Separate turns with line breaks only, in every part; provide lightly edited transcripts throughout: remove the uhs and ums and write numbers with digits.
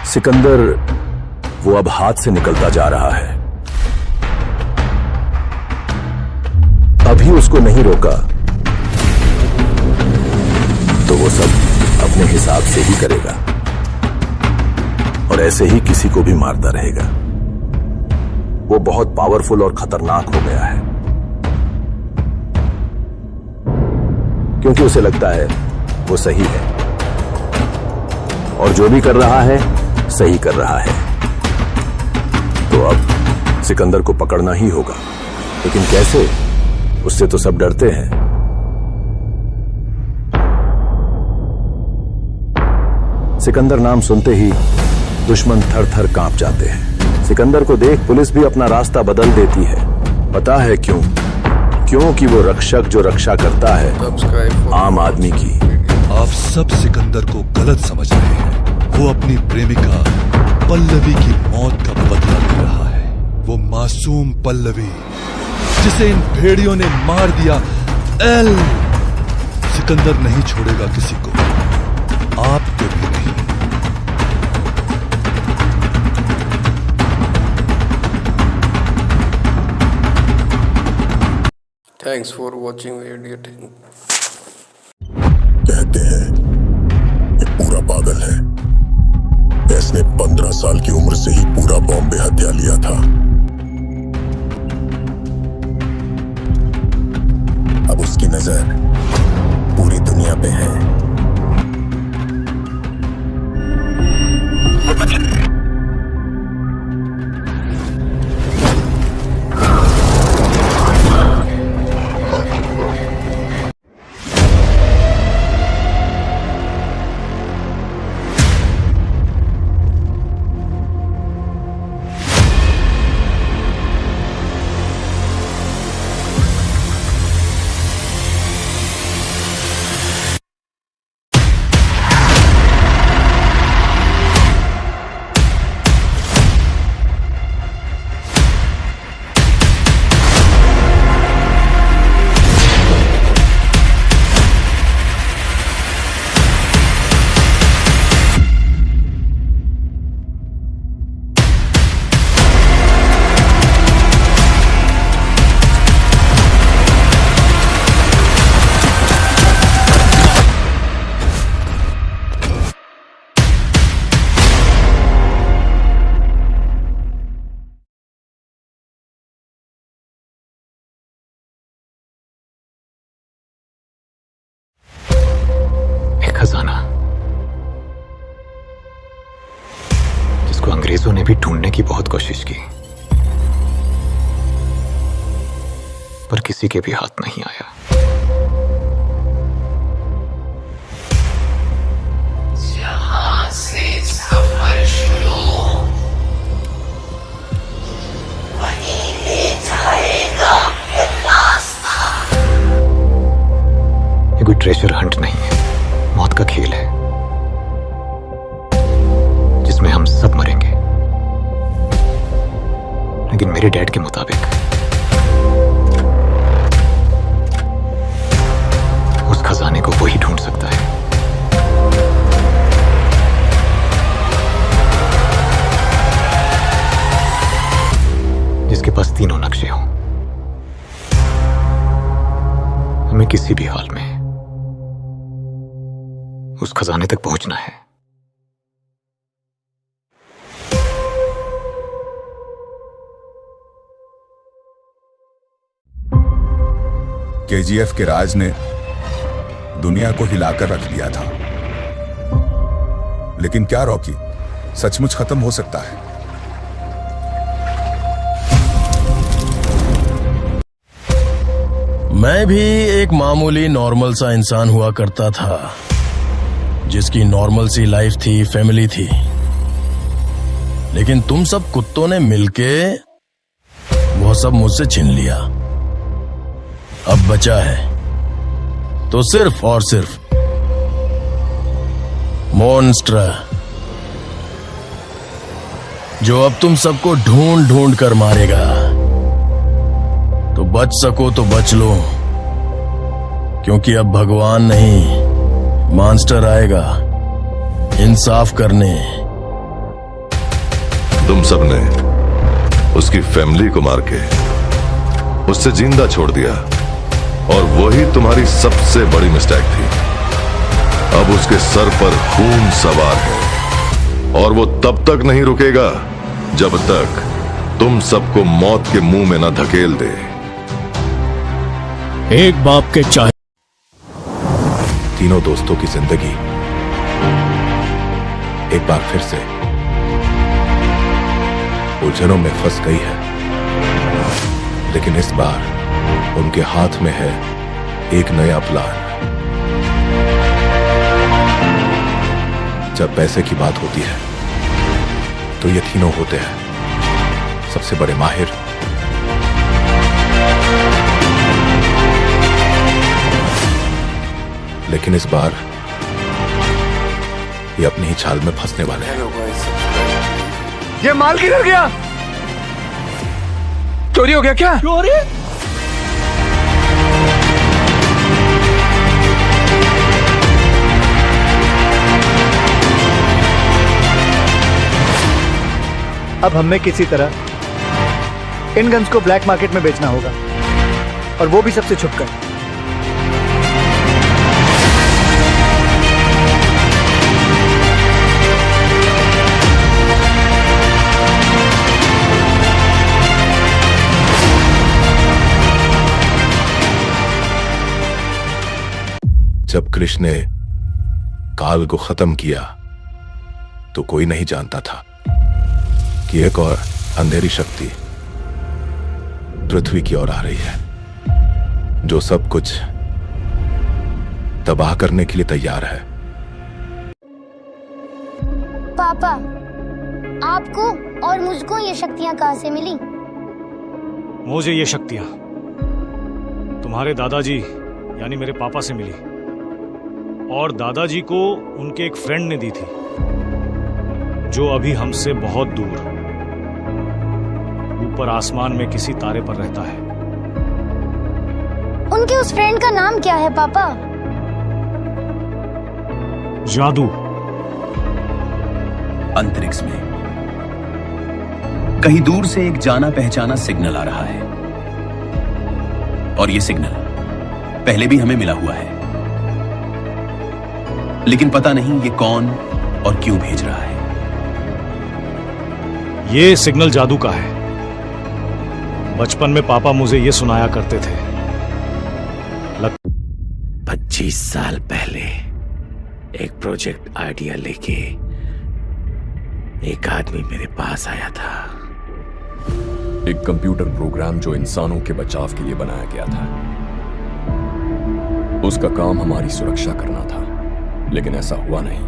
सिकंदर वो अब हाथ से निकलता जा रहा है। अभी उसको नहीं रोका तो वो सब अपने हिसाब से ही करेगा और ऐसे ही किसी को भी मारता रहेगा। वो बहुत पावरफुल और खतरनाक हो गया है क्योंकि उसे लगता है वो सही है और जो भी कर रहा है सही कर रहा है। तो अब सिकंदर को पकड़ना ही होगा, लेकिन कैसे? उससे तो सब डरते हैं। सिकंदर नाम सुनते ही दुश्मन थर थर कांप जाते हैं। सिकंदर को देख पुलिस भी अपना रास्ता बदल देती है। पता है क्यों? क्योंकि वो रक्षक जो रक्षा करता है आम आदमी की।
आप सब सिकंदर को गलत समझ रहे हैं। वो अपनी प्रेमिका पल्लवी की मौत का बदला ले रहा है। वो मासूम पल्लवी जिसे इन भेड़ियों ने मार दिया। सिकंदर नहीं छोड़ेगा किसी को, आपको भी नहीं।
Thanks for watching video.
कहते हैं ये पूरा पागल है। इसने 15 साल की उम्र से ही पूरा बॉम्बे हत्या लिया था। अब उसकी नजर पूरी दुनिया पे है।
खजाना जिसको अंग्रेजों ने भी ढूंढने की बहुत कोशिश की, पर किसी के भी हाथ नहीं आया।
जहां से सफर शुरू वहीं ले जाएगा रास्ता।
ये कोई ट्रेजर हंट नहीं है, मौत का खेल है जिसमें हम सब मरेंगे। लेकिन मेरे डैड के मुताबिक उस खजाने को वही ढूंढ सकता है जिसके पास तीनों नक्शे हों। हमें किसी भी हाल में उस खजाने तक पहुंचना है।
केजीएफ के राज ने दुनिया को हिलाकर रख दिया था, लेकिन क्या रॉकी सचमुच खत्म हो सकता है?
मैं भी एक मामूली नॉर्मल सा इंसान हुआ करता था जिसकी नॉर्मल सी लाइफ थी, फैमिली थी। लेकिन तुम सब कुत्तों ने मिलके वो सब मुझसे छीन लिया। अब बचा है तो सिर्फ और सिर्फ मॉन्स्टर, जो अब तुम सबको ढूंढ ढूंढ कर मारेगा। तो बच सको तो बच लो, क्योंकि अब भगवान नहीं मॉन्स्टर आएगा इंसाफ करने।
तुम सबने उसकी फैमिली को मार के उससे जिंदा छोड़ दिया, और वही तुम्हारी सबसे बड़ी मिस्टेक थी। अब उसके सर पर खून सवार है, और वो तब तक नहीं रुकेगा जब तक तुम सबको मौत के मुंह में न धकेल दे।
एक बाप के चाहे
तीनों दोस्तों की जिंदगी एक बार फिर से उलझनों में फंस गई है, लेकिन इस बार उनके हाथ में है एक नया प्लान। जब पैसे की बात होती है तो ये तीनों होते हैं सबसे बड़े माहिर। लेकिन इस बार ये अपनी ही चाल में फंसने वाले हैं।
हेलो गाइस,
ये माल किधर गया? चोरी हो गया क्या? चोरी? अब हमें किसी तरह इन गन्स को ब्लैक मार्केट में बेचना होगा, और वो भी सबसे छुपकर।
जब कृष्ण ने काल को खत्म किया तो कोई नहीं जानता था कि एक और अंधेरी शक्ति पृथ्वी की ओर आ रही है, जो सब कुछ तबाह करने के लिए तैयार है।
पापा, आपको और मुझको ये शक्तियां कहां से मिली?
मुझे ये शक्तियां तुम्हारे दादाजी यानी मेरे पापा से मिली, और दादाजी को उनके एक फ्रेंड ने दी थी जो अभी हमसे बहुत दूर ऊपर आसमान में किसी तारे पर रहता है।
उनके उस फ्रेंड का नाम क्या है पापा?
जादू।
अंतरिक्ष में कहीं दूर से एक जाना पहचाना सिग्नल आ रहा है, और यह सिग्नल पहले भी हमें मिला हुआ है, लेकिन पता नहीं ये कौन और क्यों भेज रहा है।
ये सिग्नल जादू का है। बचपन में पापा मुझे ये सुनाया करते थे।
25 साल पहले एक प्रोजेक्ट आइडिया लेके एक आदमी मेरे पास आया था।
एक कंप्यूटर प्रोग्राम जो इंसानों के बचाव के लिए बनाया गया था। उसका काम हमारी सुरक्षा करना था, लेकिन ऐसा हुआ नहीं।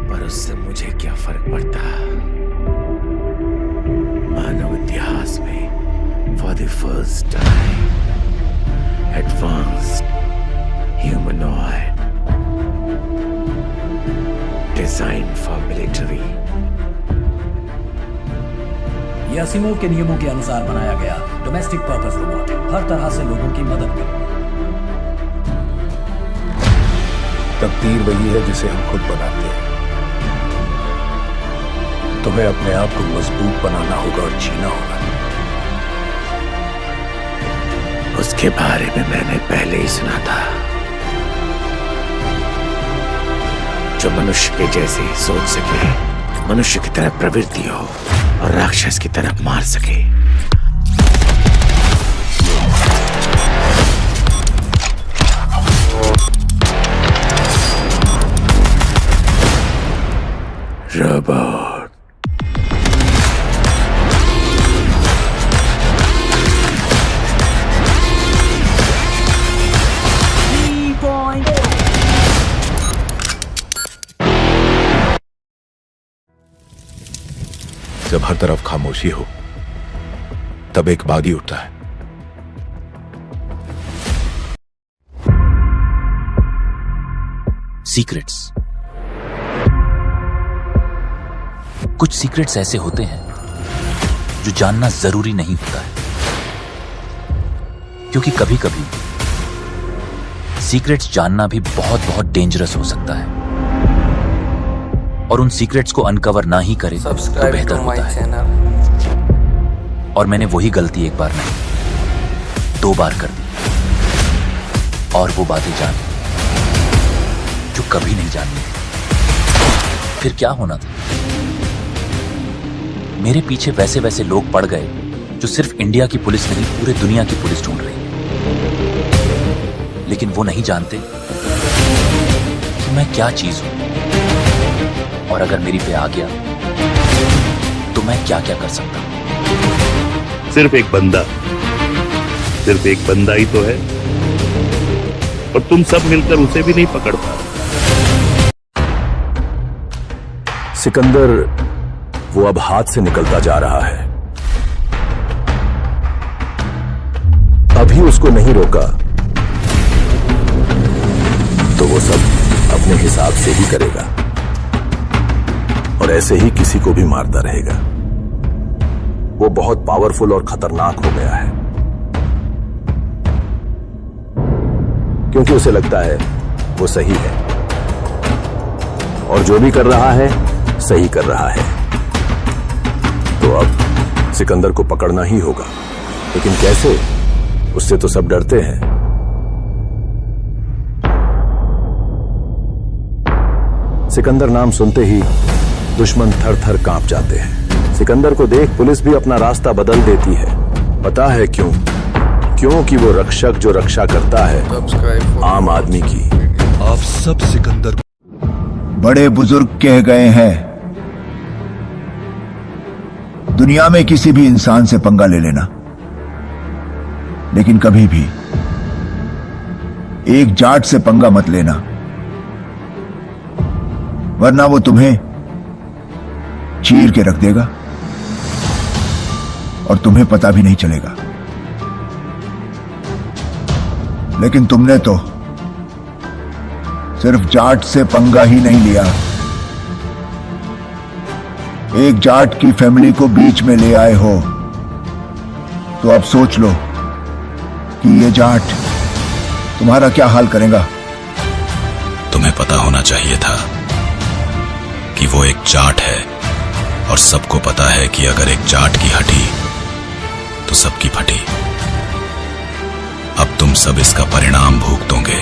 पर उससे मुझे क्या फर्क पड़ता? मानव इतिहास में for the first time advanced humanoid design for military.
ये असीमोव के नियमों के अनुसार बनाया गया डोमेस्टिक पर्पस रोबोट है, हर तरह से लोगों की मदद करेगा।
तकदीर वही है जिसे हम खुद बनाते हैं। तुम्हें अपने आप को मजबूत बनाना होगा और जीना होगा।
उसके बारे में मैंने पहले ही सुना था, जो मनुष्य के जैसे सोच सके, मनुष्य की तरह प्रवृत्ति हो और राक्षस की तरह मार सके। रोबोट।
जब हर तरफ खामोशी हो तब एक बागी उठता है।
सीक्रेट्स। कुछ सीक्रेट्स ऐसे होते हैं जो जानना जरूरी नहीं होता है, क्योंकि कभी कभी सीक्रेट्स जानना भी बहुत बहुत डेंजरस हो सकता है। और उन सीक्रेट्स को अनकवर ना ही करे तो बेहतर होता है। और मैंने वही गलती एक बार नहीं 2 बार कर दी, और वो बातें जान जो कभी नहीं जाननी थी। फिर क्या होना था? मेरे पीछे वैसे वैसे लोग पड़ गए जो सिर्फ इंडिया की पुलिस नहीं, पूरे दुनिया की पुलिस ढूंढ रही है। लेकिन वो नहीं जानते कि मैं क्या चीज हूं, और अगर मेरी पे आ गया तो मैं क्या क्या कर सकता हूं।
सिर्फ एक बंदा ही तो है, और तुम सब मिलकर उसे भी नहीं पकड़ पा रहे।
सिकंदर वो अब हाथ से निकलता जा रहा है। अभी उसको नहीं रोका तो वो सब अपने हिसाब से ही करेगा, और ऐसे ही किसी को भी मारता रहेगा। वो बहुत पावरफुल और खतरनाक हो गया है, क्योंकि उसे लगता है वो सही है, और जो भी कर रहा है सही कर रहा है। तो अब सिकंदर को पकड़ना ही होगा। लेकिन कैसे? उससे तो सब डरते हैं। सिकंदर नाम सुनते ही दुश्मन थर थर कांप जाते हैं। सिकंदर को देख पुलिस भी अपना रास्ता बदल देती है। पता है क्यों? क्योंकि वो रक्षक जो रक्षा करता है आम आदमी की।
आप सब सिकंदर
बड़े बुजुर्ग कह गए हैं, दुनिया में किसी भी इंसान से पंगा ले लेना, लेकिन कभी भी एक जाट से पंगा मत लेना, वरना वो तुम्हें चीर के रख देगा और तुम्हें पता भी नहीं चलेगा। लेकिन तुमने तो सिर्फ जाट से पंगा ही नहीं लिया, एक जाट की फैमिली को बीच में ले आए हो। तो अब सोच लो कि ये जाट तुम्हारा क्या हाल करेगा।
तुम्हें पता होना चाहिए था कि वो एक जाट है, और सबको पता है कि अगर एक जाट की हटी तो सबकी फटी। अब तुम सब इसका परिणाम भुगतोगे।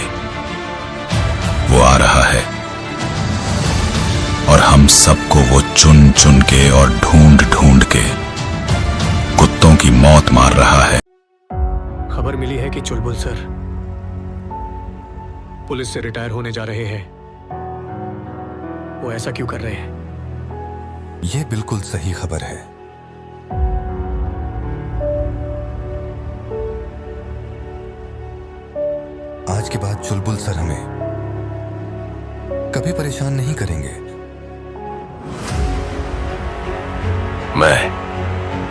वो आ रहा है, और हम सबको वो चुन चुन के और ढूंढ ढूंढ के कुत्तों की मौत मार रहा है।
खबर मिली है कि चुलबुल सर पुलिस से रिटायर होने जा रहे हैं। वो ऐसा क्यों कर रहे हैं?
यह बिल्कुल सही खबर है। आज के बाद चुलबुल सर हमें कभी परेशान नहीं करेंगे।
मैं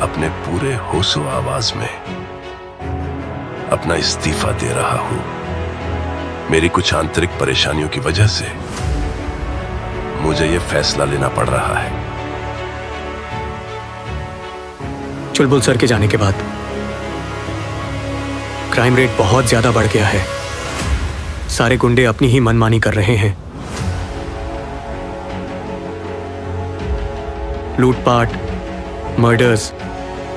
अपने पूरे होशो आवाज में अपना इस्तीफा दे रहा हूं। मेरी कुछ आंतरिक परेशानियों की वजह से मुझे यह फैसला लेना पड़ रहा है।
चुलबुल सर के जाने के बाद क्राइम रेट बहुत ज्यादा बढ़ गया है। सारे गुंडे अपनी ही मनमानी कर रहे हैं। लूटपाट, मर्डर्स,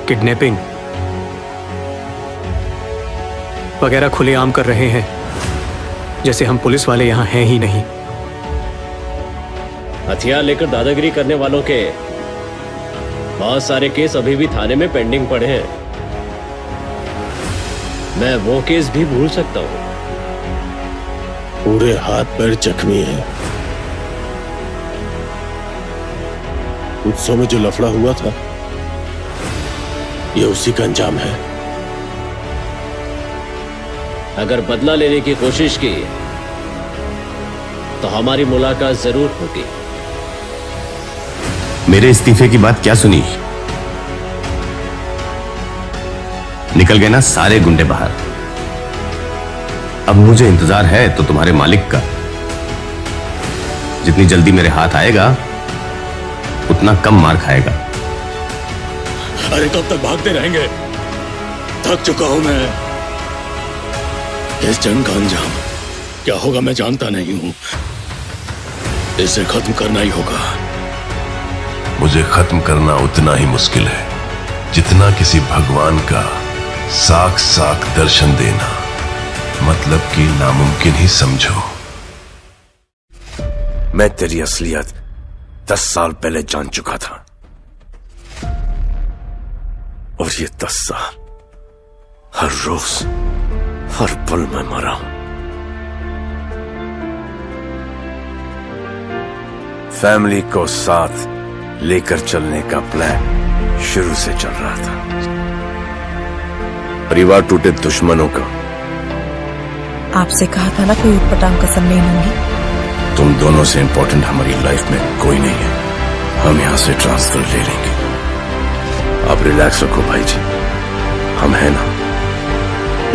किडनैपिंग वगैरह खुलेआम कर रहे हैं, जैसे हम पुलिस वाले यहां हैं ही नहीं।
हथियार लेकर दादागिरी करने वालों के बहुत सारे केस अभी भी थाने में पेंडिंग पड़े हैं। मैं वो केस भी भूल सकता हूं।
पूरे हाथ पैर जख्मी है। उत्सव में जो लफड़ा हुआ था, ये उसी का अंजाम है।
अगर बदला लेने की कोशिश की तो हमारी मुलाकात जरूर होगी।
मेरे इस्तीफे की बात क्या सुनी? निकल गए ना सारे गुंडे बाहर। अब मुझे इंतजार है तो तुम्हारे मालिक का। जितनी जल्दी मेरे हाथ आएगा उतना कम मार खाएगा।
अरे कब तक भागते रहेंगे? थक चुका हूं मैं। इस जंग का अंजाम क्या होगा मैं जानता नहीं हूं। इसे खत्म करना ही होगा।
मुझे खत्म करना उतना ही मुश्किल है जितना किसी भगवान का साख दर्शन देना, मतलब कि नामुमकिन ही समझो।
मैं तेरी असलियत 10 साल पहले जान चुका था, और ये 10 साल हर रोज हर पल में मरा हूं। फैमिली को साथ लेकर चलने का प्लान शुरू से चल रहा था। परिवार टूटे दुश्मनों का।
आपसे कहा था ना कोई उटपटांग कसम नहीं लूंगी।
तुम दोनों से इंपॉर्टेंट हमारी लाइफ में कोई नहीं है। हम यहां से ट्रांसफर ले लेंगे। आप रिलैक्स रखो भाई जी, हम हैं ना।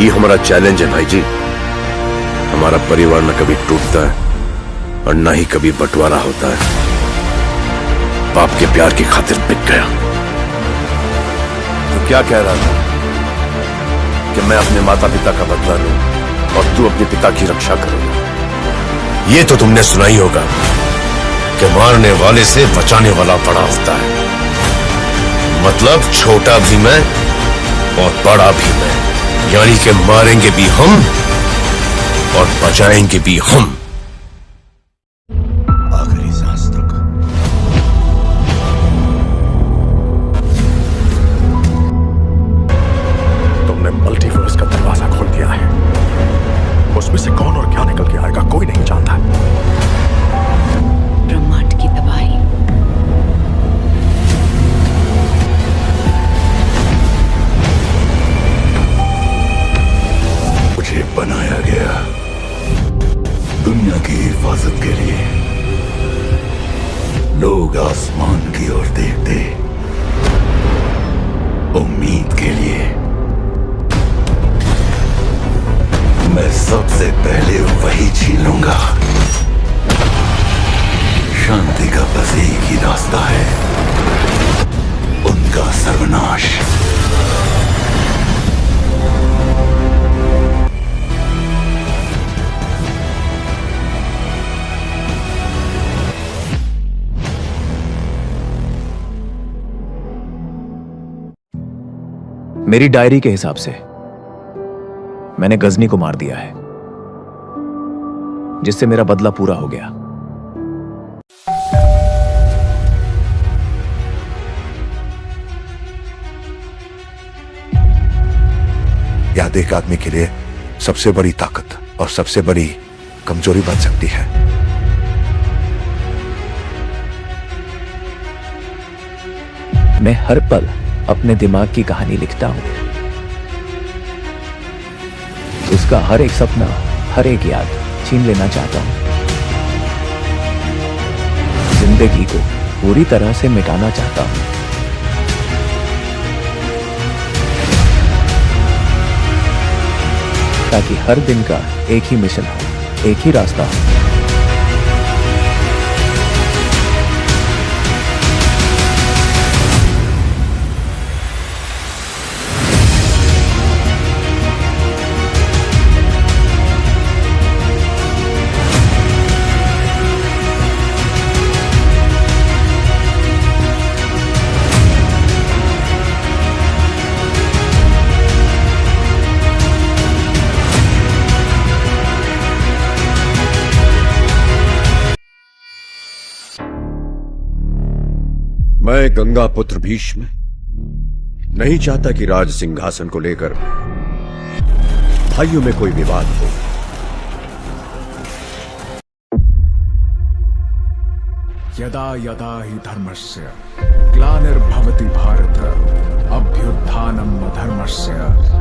ये हमारा चैलेंज है भाई जी। हमारा परिवार न कभी टूटता है और न ही कभी बंटवारा होता है। बाप के प्यार की खातिर बिक गया। तो क्या कह रहा था कि मैं अपने माता पिता का बदला लूं और तू अपने पिता की रक्षा करो। ये तो तुमने सुना ही होगा कि मारने वाले से बचाने वाला बड़ा होता है। मतलब छोटा भी मैं और बड़ा भी मैं, यानी कि मारेंगे भी हम और बचाएंगे भी हम। आखिरी सांस तक। तुमने मल्टीवर्स का दरवाजा खोल दिया है। उसमें से कौन और क्या निकल के आएगा कोई नहीं जानता।
ब्रह्मांड की तबाही।
मुझे बनाया गया दुनिया की हिफाजत के लिए। लोग आसमान की ओर देखते उम्मीद के लिए। मैं सबसे पहले वही छीन लूंगा। शांति का बस एक ही रास्ता है, उनका सर्वनाश।
मेरी डायरी के हिसाब से मैंने गजनी को मार दिया है, जिससे मेरा बदला पूरा हो गया।
याद एक आदमी के लिए सबसे बड़ी ताकत और सबसे बड़ी कमजोरी बन सकती है।
मैं हर पल अपने दिमाग की कहानी लिखता हूं। उसका हर एक सपना, हर एक याद छीन लेना चाहता हूं। जिंदगी को पूरी तरह से मिटाना चाहता हूं। ताकि हर दिन का एक ही मिशन हो, एक ही रास्ता हो।
मैं गंगा पुत्र भीष्म नहीं चाहता कि राज सिंहासन को लेकर भाइयों में कोई विवाद हो।
यदा यदा हि धर्मस्य ग्लानिर्भवति भारत अभ्युत्थानम् अधर्मस्य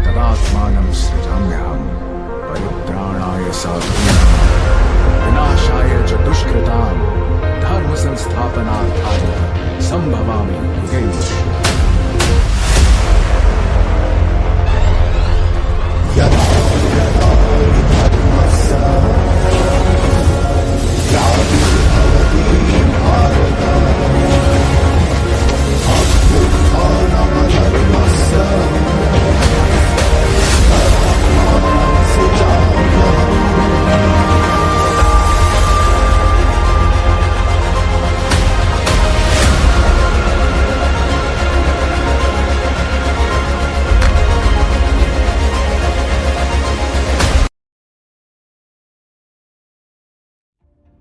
तदात्मानं सृजाम्यहम् परित्राणाय साधूनां विनाशाय च दुष्कृतां धर्म संस्थापनार्थाय संभवामि युगे युगे।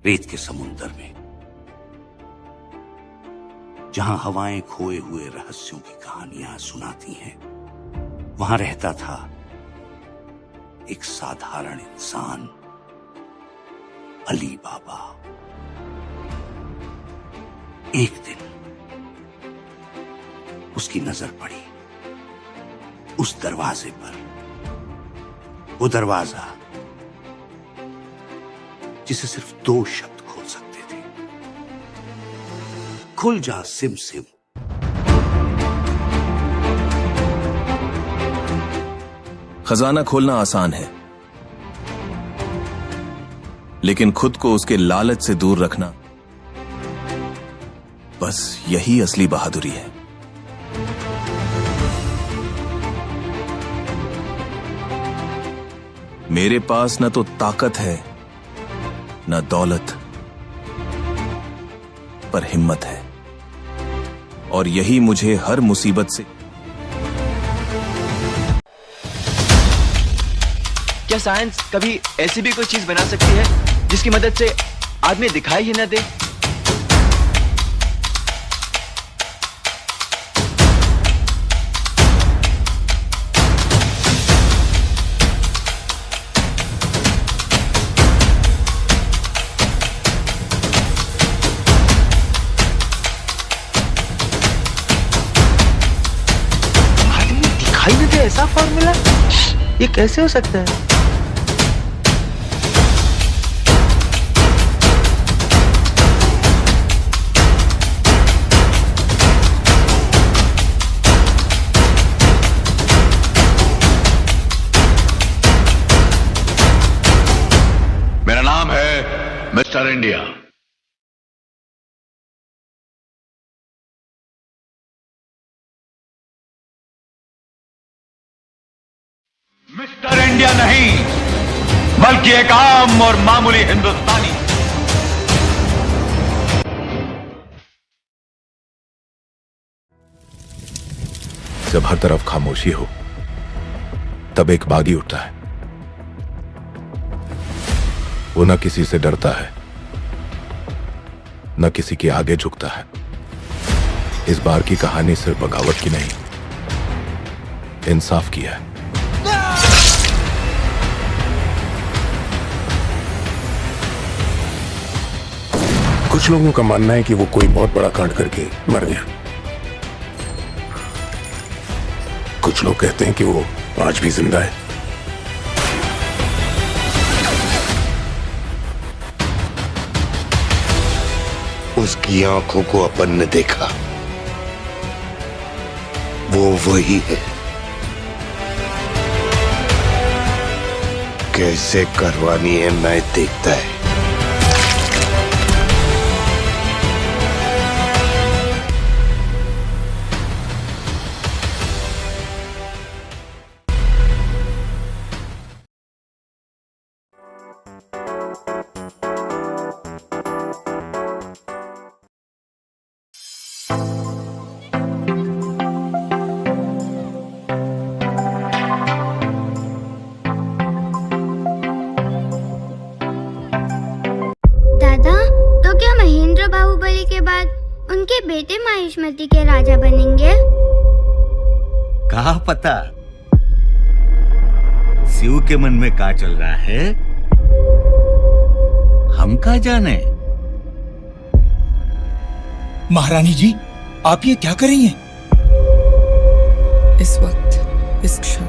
रेत के समुंदर में, जहां हवाएं खोए हुए रहस्यों की कहानियां सुनाती हैं, वहां रहता था एक साधारण इंसान, अली बाबा। एक दिन उसकी नजर पड़ी उस दरवाजे पर, वो दरवाजा जिसे सिर्फ 2 शब्द खोल सकते थे, खुल जा सिम सिम।
खजाना खोलना आसान है, लेकिन खुद को उसके लालच से दूर रखना, बस यही असली बहादुरी है। मेरे पास न तो ताकत है न दौलत, पर हिम्मत है, और यही मुझे हर मुसीबत से।
क्या साइंस कभी ऐसी भी कोई चीज बना सकती है जिसकी मदद से आदमी दिखाई ही न दे? ऐसा फॉर्मूला, ये कैसे हो सकता है?
मेरा नाम है मिस्टर इंडिया। मिस्टर इंडिया नहीं, बल्कि एक आम और मामूली हिंदुस्तानी।
जब हर तरफ खामोशी हो, तब एक बागी उठता है। वो न किसी से डरता है, न किसी के आगे झुकता है। इस बार की कहानी सिर्फ बगावत की नहीं, इंसाफ की है।
कुछ लोगों का मानना है कि वो कोई बहुत बड़ा कांड करके मर गया। कुछ लोग कहते हैं कि वो आज भी जिंदा है। उसकी आंखों को अपन ने देखा, वो वही है। कैसे करवानी है मैं देखता है।
बाहुबली के बाद उनके बेटे माहिष्मती के राजा बनेंगे?
कहाँ पता, शिव के मन में क्या चल रहा है हम क्या जाने।
महारानी जी, आप ये क्या कर रही हैं?
इस वक्त, इस क्षण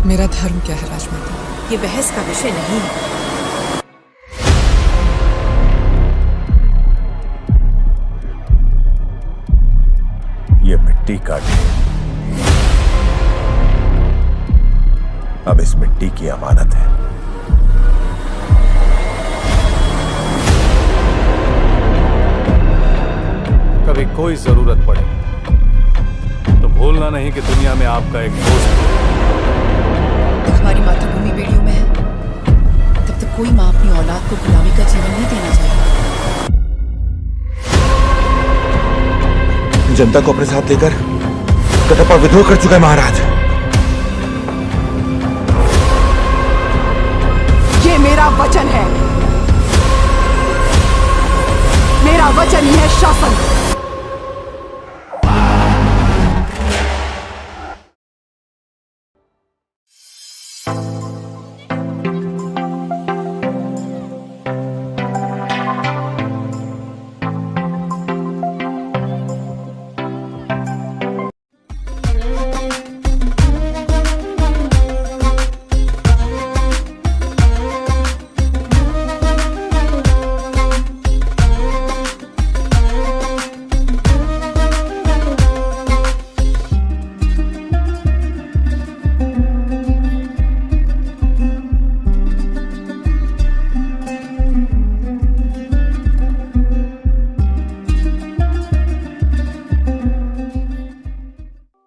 मेरा धर्म क्या है राजमाता, ये बहस का विषय नहीं है।
ये मिट्टी का ढेर अब इस मिट्टी की अमानत है।
कभी कोई जरूरत पड़े तो भूलना नहीं कि दुनिया में आपका एक दोस्त है।
हमारी मातृभूमि बेड़ियों में है, तब तक कोई माँ अपनी औलाद को गुलामी का जीवन नहीं देना चाहिए।
जनता को अपने साथ लेकर कटप्पा विद्रोह कर चुका है महाराज।
ये मेरा वचन है। रही है शासन।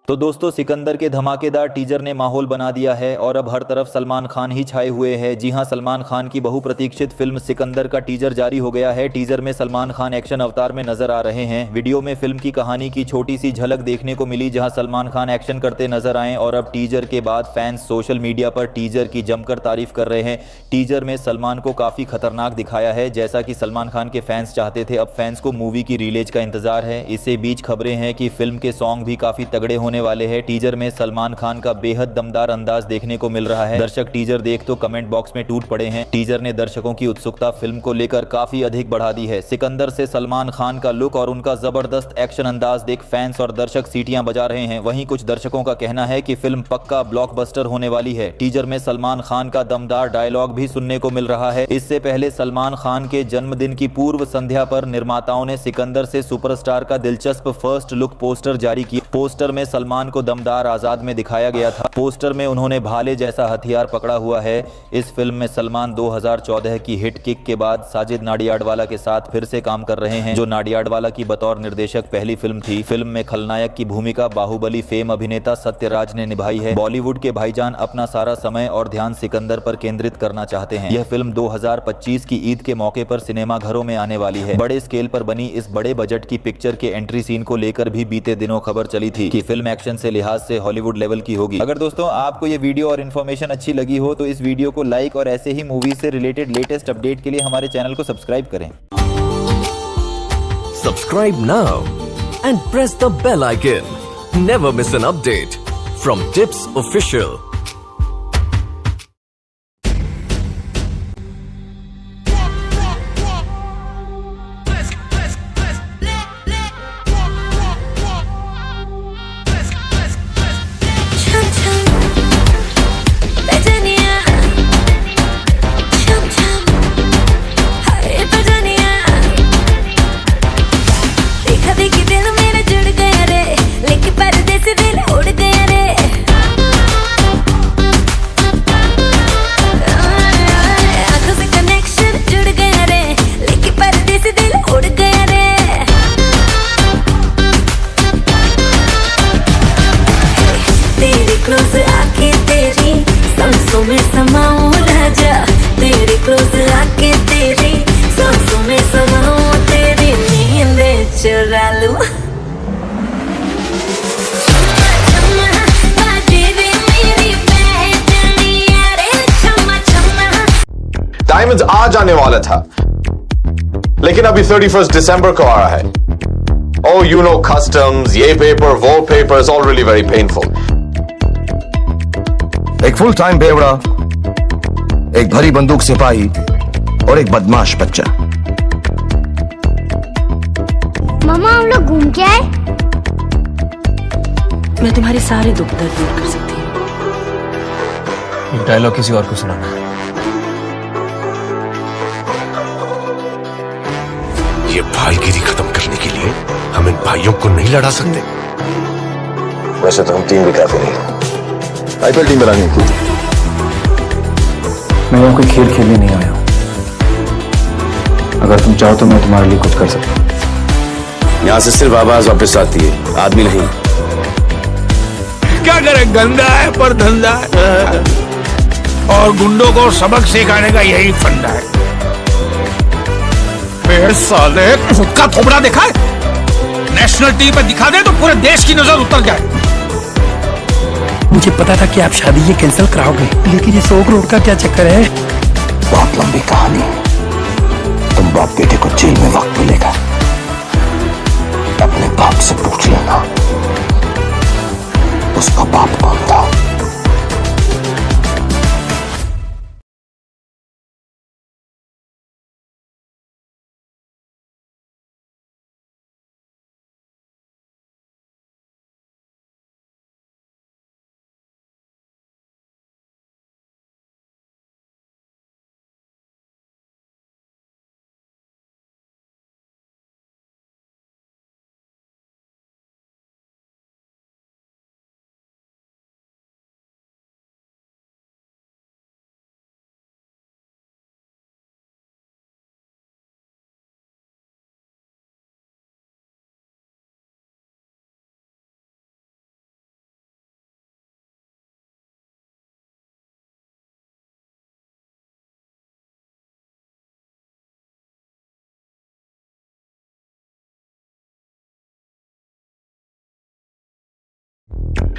तो दोस्तों, सिकंदर के धमाकेदार टीजर ने माहौल बना दिया है और अब हर तरफ सलमान खान ही छाए हुए हैं। जी हां, सलमान खान की बहुप्रतीक्षित फिल्म सिकंदर का टीजर जारी हो गया है। टीजर में सलमान खान एक्शन अवतार में नजर आ रहे हैं। वीडियो में फिल्म की कहानी की छोटी सी झलक देखने को मिली, जहां सलमान खान एक्शन करते नजर आए और अब टीजर के बाद फैंस सोशल मीडिया पर टीजर की जमकर तारीफ कर रहे हैं। टीजर में सलमान को काफी खतरनाक दिखाया है, जैसा कि सलमान खान के फैंस चाहते थे। अब फैंस को मूवी की रिलीज का इंतजार है। इससे बीच खबरें हैं कि फिल्म के सॉन्ग भी काफी तगड़े होने वाले हैं। टीजर में सलमान खान का बेहद दमदार अंदाज देखने को मिल रहा है। दर्शक टीजर देख तो कमेंट बॉक्स में टूट पड़े हैं। टीजर ने दर्शकों की उत्सुकता फिल्म को लेकर काफी अधिक बढ़ा दी है। सिकंदर से सलमान खान का लुक और उनका जबरदस्त एक्शन अंदाज देख फैंस और दर्शक सीटियां बजा रहे हैं। वहीं कुछ दर्शकों का कहना है कि फिल्म पक्का ब्लॉकबस्टर होने वाली है। टीजर में सलमान खान का दमदार डायलॉग भी सुनने को मिल रहा है। इससे पहले सलमान खान के जन्मदिन की पूर्व संध्या पर निर्माताओं ने सिकंदर से सुपरस्टार का दिलचस्प फर्स्ट लुक पोस्टर जारी किया। पोस्टर में सलमान को दमदार आजाद में दिखाया गया था। पोस्टर में उन्होंने भाले जैसा हथियार पकड़ा हुआ है। इस फिल्म में सलमान 2014 की हिट किक के बाद साजिद नाडियाडवाला के साथ फिर से काम कर रहे हैं, जो नाडियाडवाला की बतौर निर्देशक पहली फिल्म थी। फिल्म में खलनायक की भूमिका बाहुबली फेम अभिनेता सत्यराज ने निभाई है। बॉलीवुड के भाईजान अपना सारा समय और ध्यान सिकंदर पर केंद्रित करना चाहते हैं। यह फिल्म 2025 की ईद के मौके पर सिनेमा घरों में आने वाली है। बड़े स्केल पर बनी इस बड़े बजट की पिक्चर के एंट्री सीन को लेकर भी बीते दिनों खबर चली थी कि फिल्म एक्शन से लिहाज से हॉलीवुड लेवल की होगी। अगर दोस्तों आपको ये वीडियो और इन्फॉर्मेशन अच्छी लगी हो तो इस वीडियो को लाइक और ऐसे ही मूवी से रिलेटेड लेटेस्ट अपडेट के लिए हमारे चैनल को सब्सक्राइब करें।
Subscribe now and press the bell icon. Never miss an update from Tips Official.
Diamonds आज आने वाला था, लेकिन अभी 31 दिसंबर को आ रहा है। Oh, you know customs, ये पेपर वो paper, is all really very painful.
एक फुल टाइम बेवड़ा, एक भरी बंदूक सिपाही और एक बदमाश बच्चा।
मामा हम लोग घूम के आए।
मैं तुम्हारे सारे दुख दर्द दूर कर सकती हूँ।
एक डायलॉग किसी और को सुनाना है।
ये भाईगिरी खत्म करने के लिए हम इन भाइयों को नहीं लड़ा सकते।
वैसे तो हम टीम भी काफी नहीं। आईपीएल टीम बनानी थी।
मैं यहाँ कोई खेल खेलने नहीं आया हूँ। अगर तुम चाहो तो मैं तुम्हारे लिए कुछ कर सकता हूँ।
यहाँ से सिर्फ आवाज वापस आती है, आदमी नहीं।
क्या करे, गंदा है पर धंधा है। और गुंडों को सबक सिखाने का यही फंडा है। साले खुद का थोबड़ा देखा है? नेशनल टीवी पर दिखा दे तो पूरे देश की नजर उतर जाए।
मुझे पता था कि आप शादी ये कैंसिल कराओगे, लेकिन ये 100 करोड़ का क्या चक्कर है?
बहुत लंबी कहानी है। तुम बाप बेटे को जेल में वक्त मिलेगा,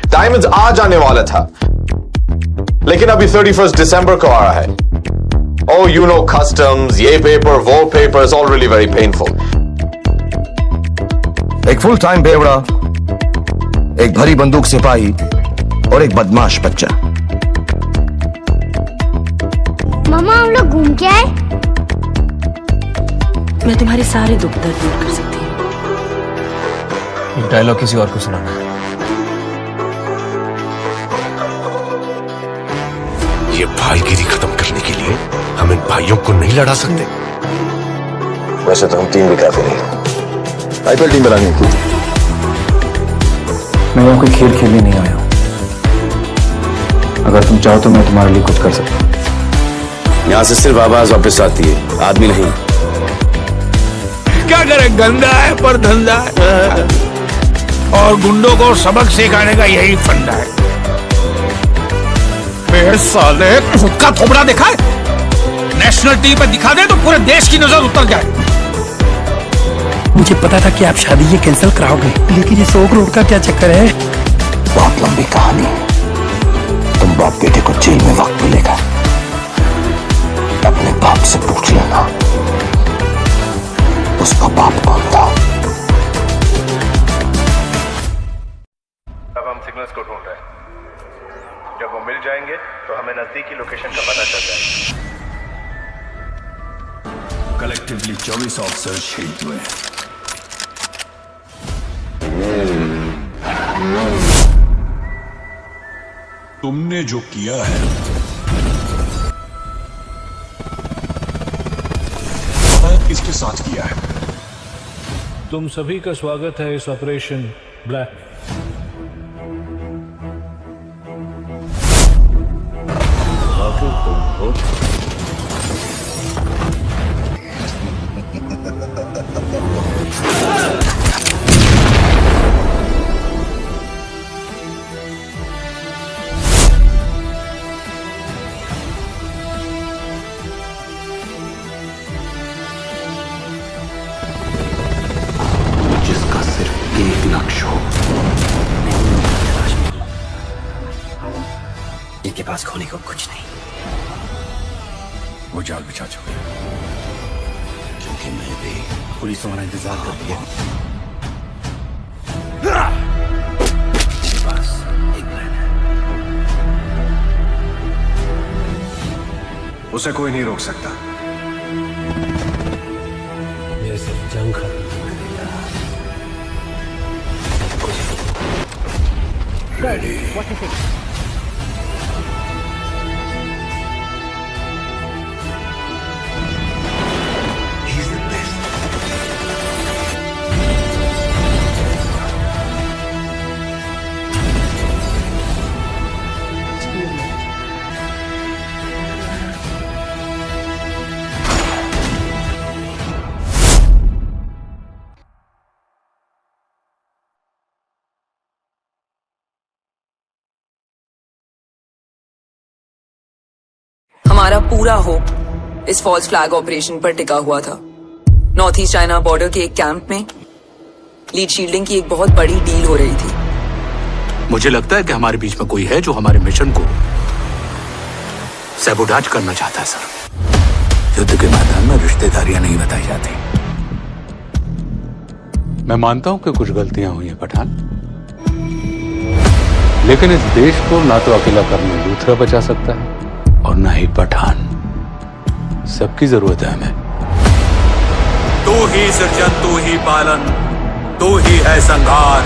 डायमंड्स आज आने वाला था, लेकिन अभी 31 दिसंबर को आ रहा है। Oh, you know customs, ये पेपर वो paper, is all really very painful.
एक फुल टाइम बेवड़ा, एक भरी बंदूक सिपाही और एक बदमाश बच्चा।
मामा हम लोग घूम के आए।
मैं तुम्हारे सारे दुख दर्द दूर कर सकती हूँ।
ये डायलॉग किसी और को सुनाना है।
ये भाईगिरी खत्म करने के लिए हम इन भाइयों को नहीं लड़ा सकते।
वैसे तो हम टीम भी काफी नहीं।
आईपीएल टीम बनानी थी।
मैं यहाँ कोई खेल खेलने नहीं आया हूँ। अगर तुम चाहो तो मैं तुम्हारे लिए कुछ कर सकता हूँ।
यहाँ से सिर्फ आवाज वापस आती है, आदमी नहीं।
क्या करे, गंदा है पर धंधा है, और गुंडों को सबक सिखाने का यही फंडा है। मेरे साले खुद का थोबड़ा देखा है? नेशनल टीवी पे दिखा दे तो पूरे देश की नजर उतर जाए।
मुझे पता था कि आप शादी ये कैंसिल कराओगे, लेकिन ये 100 करोड़ का क्या चक्कर है?
बहुत लंबी कहानी है। तुम बाप बेटे को जेल में वक्त मिलेगा, अपने बाप से पूछ लेना उसका बाप कौन था।
अब हम सिग्नल्स को ढूंढ रहे हैं। जब वो मिल जाएंगे तो हमें नजदीकी लोकेशन का पता चल जाएगा।
कलेक्टिवली 24 ऑफिसर्स शहीद हुए। तुमने जो किया है किसके साथ किया है?
तुम सभी का स्वागत है इस ऑपरेशन ब्लैक में।
जिसका सिर्फ एक लक्ष्य हो, जिनके पास खोने को कुछ नहीं,
वो जाल बिछा चुके हैं।
क्योंकि मैं भी पुलिस वाला इंतजार कर दिया। मेरे पास एक प्लान है।
उसे कोई नहीं रोक सकता।
मेरे सिर्फ जंग खत्म
Ready.
What do you think?
He's the best.
हमारा पूरा होप इस फॉल्स फ्लैग ऑपरेशन पर टिका हुआ था। नॉर्थ ईस्ट चाइना बॉर्डर के एक कैंप में लीड शील्डिंग की एक बहुत बड़ी डील हो रही थी।
मुझे लगता है कि हमारे बीच में कोई है जो हमारे मिशन को सैबोटाज करना चाहता है सर। युद्ध के मैदान में रिश्तेदारियां नहीं बताई जाती।
मैं मानता हूं कि कुछ गलतियां हुई हैं पठान, लेकिन इस देश को ना तो अकेला करने दूसरा बचा सकता है और ना ही पठान। सबकी जरूरत है हमें।
तू ही सृजन, तू ही पालन, तू ही है संहार।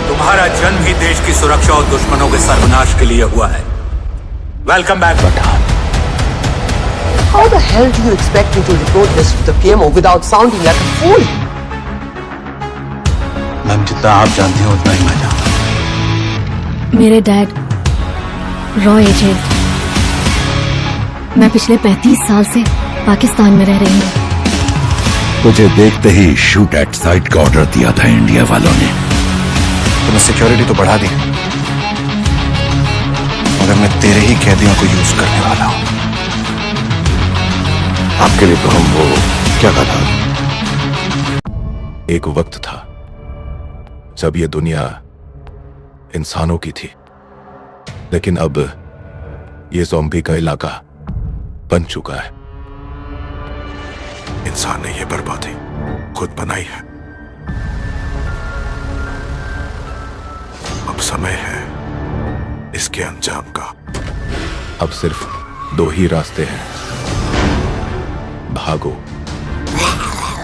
तुम्हारा जन्म ही देश की सुरक्षा और दुश्मनों के सर्वनाश के लिए हुआ है। Welcome back Pathaan.
How the hell do you expect me to report this to the PMO without sounding like a fool?
Ma'am, जितना आप जानती हो उतना ही मैं जानता हूं।
मेरे डैड रॉ एजेंट। मैं पिछले 35 साल से पाकिस्तान में रह रही हूँ।
तुझे देखते ही शूट एट साइट का ऑर्डर दिया था इंडिया वालों ने।
तुमने सिक्योरिटी तो बढ़ा दी, मगर मैं तेरे ही कैदियों को यूज करने वाला हूं।
आपके लिए तो हम वो क्या कहा, एक वक्त था जब ये दुनिया इंसानों की थी लेकिन अब ये ज़ॉम्बी का इलाका बन चुका है। इंसान ने ये बर्बादी खुद बनाई है। अब समय है इसके अंजाम का। अब सिर्फ 2 ही रास्ते हैं, भागो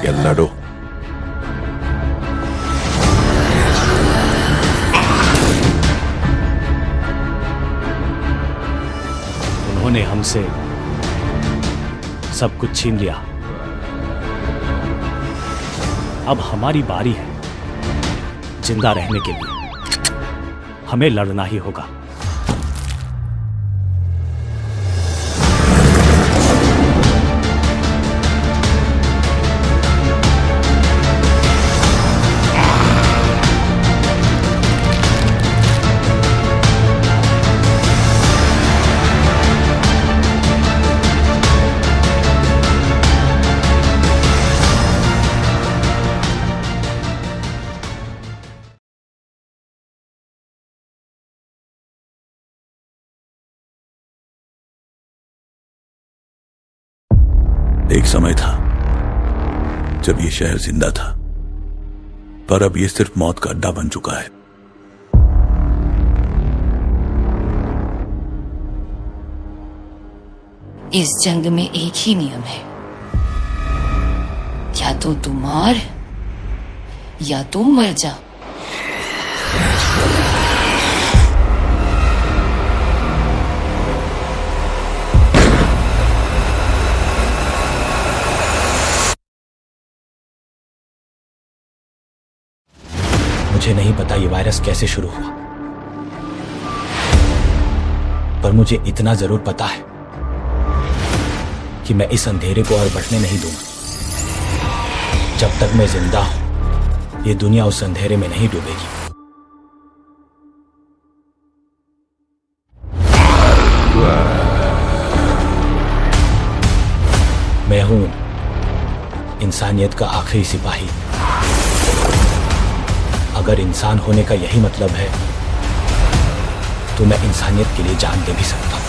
या लड़ो।
उन्होंने हमसे सब कुछ छीन लिया। अब हमारी बारी है जिंदा रहने के लिए। हमें लड़ना ही होगा।
एक समय था जब ये शहर जिंदा था, पर अब ये सिर्फ मौत का अड्डा बन चुका है।
इस जंग में एक ही नियम है, या तो तू मार या तू मर जा।
मुझे नहीं पता ये वायरस कैसे शुरू हुआ, पर मुझे इतना जरूर पता है कि मैं इस अंधेरे को और बढ़ने नहीं दूंगा। जब तक मैं जिंदा हूं, ये दुनिया उस अंधेरे में नहीं डूबेगी। मैं हूं इंसानियत का आखिरी सिपाही। अगर इंसान होने का यही मतलब है, तो मैं इंसानियत के लिए जान दे भी सकता हूं।